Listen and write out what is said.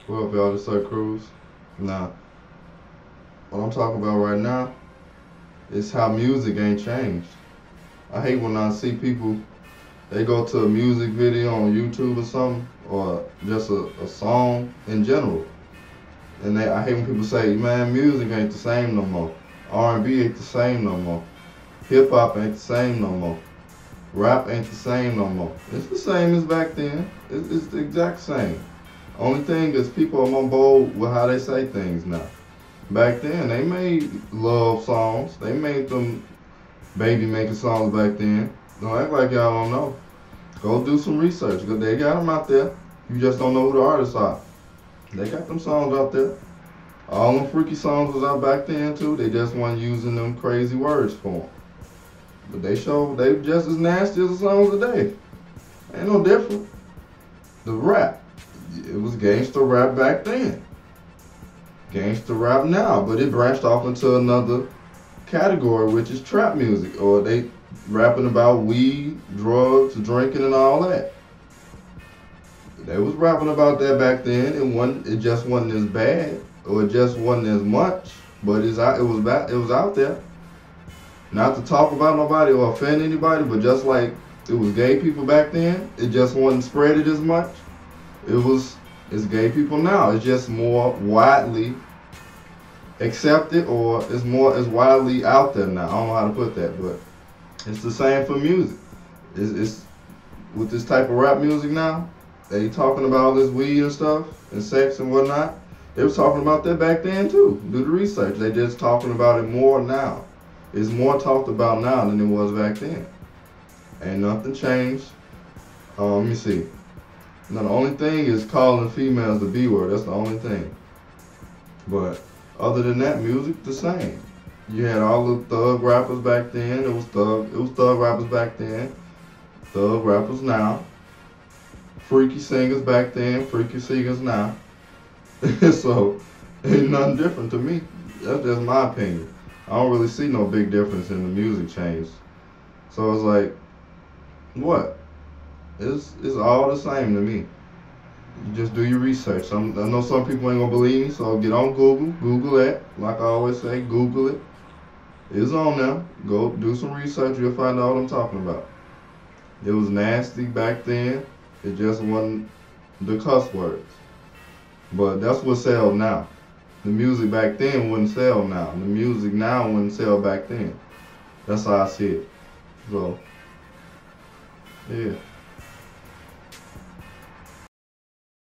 What up, y'all? This is Cruz. Now, what I'm talking about right now is how music ain't changed. I hate when I see people, they go to a music video on YouTube or something, or just a song in general. And I hate when people say, man, music ain't the same no more. R&B ain't the same no more. Hip hop ain't the same no more. Rap ain't the same no more. It's the same as back then. It's the exact same. Only thing is people are more bold with how they say things now. Back then, they made love songs. They made them baby making songs back then. Don't act like y'all don't know. Go do some research. They got them out there. You just don't know who the artists are. They got them songs out there. All them freaky songs was out back then too. They just weren't using them crazy words for them. But they just as nasty as the songs today. Ain't no different. The rap, it was gangster rap back then. Gangster rap now, but it branched off into another category, which is trap music, or they rapping about weed, drugs, drinking, and all that. They was rapping about that back then. It just wasn't as bad, or it just wasn't as much, but it was out there. Not to talk about nobody or offend anybody, but just like it was gay people back then, it just wasn't spread it as much. It's gay people now. It's just more widely accepted, or it's widely out there now. I don't know how to put that, but it's the same for music. It's with this type of rap music now. They talking about all this weed and stuff and sex and whatnot. They was talking about that back then too. Do the research. They just talking about it more now. It's more talked about now than it was back then. Ain't nothing changed. Let me see. Now the only thing is calling females the B word. That's the only thing. But other than that, music the same. You had all the thug rappers back then. It was thug rappers back then. Thug rappers now. Freaky singers back then. Freaky singers now. So ain't nothing different to me. That's just my opinion. I don't really see no big difference in the music change. So it's like, what? It's all the same to me. You just do your research. I know some people ain't gonna believe me, so get on Google. Google that. Like I always say, Google it. It's on there. Go do some research. You'll find out what I'm talking about. It was nasty back then. It just wasn't the cuss words. But that's what sells now. The music back then wouldn't sell now. The music now wouldn't sell back then. That's how I see it. So, yeah.